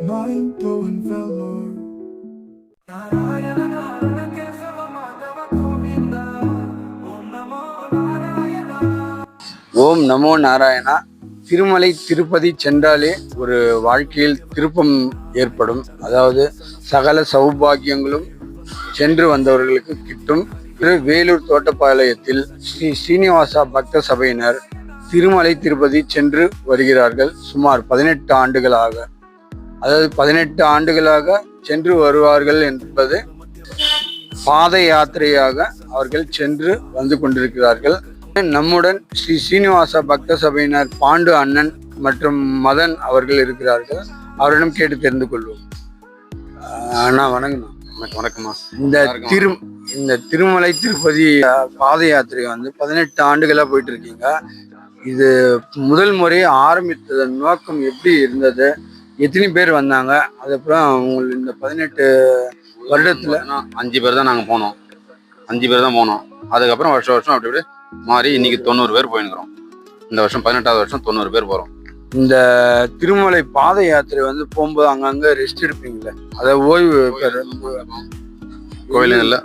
Mind-blowing velour. ஓம் நமோ நாராயணா. திருமலை திருப்பதி சென்றாலே ஒரு வாழ்க்கையில் திருப்பம் ஏற்படும். அதாவது சகல சௌபாகியங்களும் சென்று வந்தவர்களுக்கு கிட்டும். வேலூர் தோட்டப்பாளையத்தில் ஸ்ரீ ஸ்ரீனிவாசா பக்த சபையினர் திருமலை திருப்பதி சென்று வருகிறார்கள். சுமார் 18 ஆண்டுகளாக, அதாவது 18 ஆண்டுகளாக சென்று வருவார்கள் என்பது பாத யாத்திரையாக அவர்கள் சென்று வந்து கொண்டிருக்கிறார்கள். நம்முடன் ஸ்ரீ ஸ்ரீனிவாசா பக்த சபையினர் பாண்டு அண்ணன் மற்றும் மதன் அவர்கள் இருக்கிறார்கள். அவரிடம் கேட்டு தெரிந்து கொள்வோம். அண்ணா வணக்கம்ண்ணா. வணக்கம்மா. இந்த திருமலை திருப்பதி பாத யாத்திரை வந்து 18 ஆண்டுகளாக போயிட்டு இருக்கீங்க. இது முதல் முறையை ஆரம்பித்ததன் நோக்கம் எப்படி இருந்தது? எத்தனை பேர் வந்தாங்க? அதுக்கப்புறம் உங்களுக்கு இந்த 18 வருடத்துல 5 பேர் தான் நாங்கள் போனோம். 5 பேர் தான் போனோம். அதுக்கப்புறம் வருஷம் வருஷம் அப்படி இப்படி மாறி இன்னைக்கு 90 பேர் போயிருக்கிறோம். இந்த வருஷம் 18வது வருஷம் 90 பேர் போகிறோம். இந்த திருமலை பாத யாத்திரை வந்து போகும்போது அங்கங்கே ரெஸ்ட் எடுப்பீங்களே, அதை ஓய்வு கோயிலுங்களில்,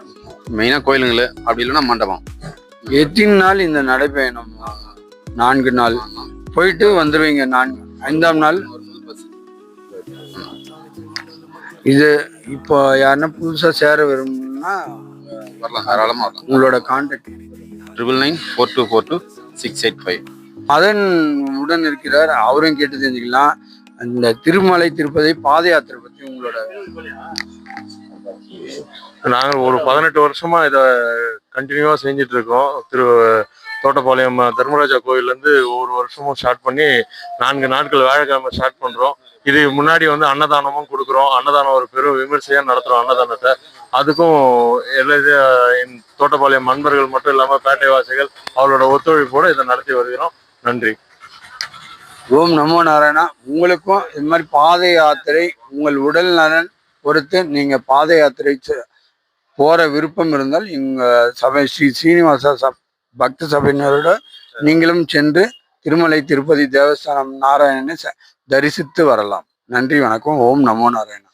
மெயினாக கோயிலுங்கள், அப்படி இல்லைன்னா மண்டபம். எத்தனை நாள் இந்த நடைபயணம்? 4 நாள் போயிட்டு வந்துடுவீங்க. 5ஆம் நாள் இது. இப்போ யாருன்னா புதுசாக சேர விரும்புனா வரலாம், தாராளமாக வரலாம். உங்களோட கான்டாக்ட் 9992422685. மதன் உடன் இருக்கிறார், அவரும் கேட்டு தெரிஞ்சுக்கலாம். அந்த திருமலை திருப்பதி பாத யாத்திரை பற்றி உங்களோட. நாங்கள் ஒரு 18 வருஷமா இதை கண்டினியூவா செஞ்சுட்டு இருக்கோம். தோட்டப்பாளையம் தர்மராஜா கோயிலேருந்து ஒவ்வொரு வருஷமும் ஸ்டார்ட் பண்ணி 4 நாட்கள் வியாழக்கிழமை ஸ்டார்ட் பண்ணுறோம். இது முன்னாடி வந்து அன்னதானமும் கொடுக்குறோம். அன்னதானம் ஒரு பெரும் விமர்சையாக நடத்துகிறோம். அன்னதானத்தை அதுக்கும் தோட்டப்பாளையம் நண்பர்கள் மட்டும் இல்லாமல் பேட்டைவாசிகள் அவளோட ஒத்துழைப்போடு இதை நடத்தி வருகிறோம். நன்றி. ஓம் நமோ நாராயணா. உங்களுக்கும் இது மாதிரி பாத யாத்திரை உங்கள் உடல் நலன் பொறுத்து நீங்கள் பாத யாத்திரை போகிற விருப்பம் இருந்தால் எங்கள் சபை ஸ்ரீ ஸ்ரீனிவாசா பக்த சபையினரோட நீங்களும் சென்று திருமலை திருப்பதி தேவஸ்தானம் நாராயணனை தரிசித்து வரலாம். நன்றி, வணக்கம். ஓம் நமோ நாராயணா.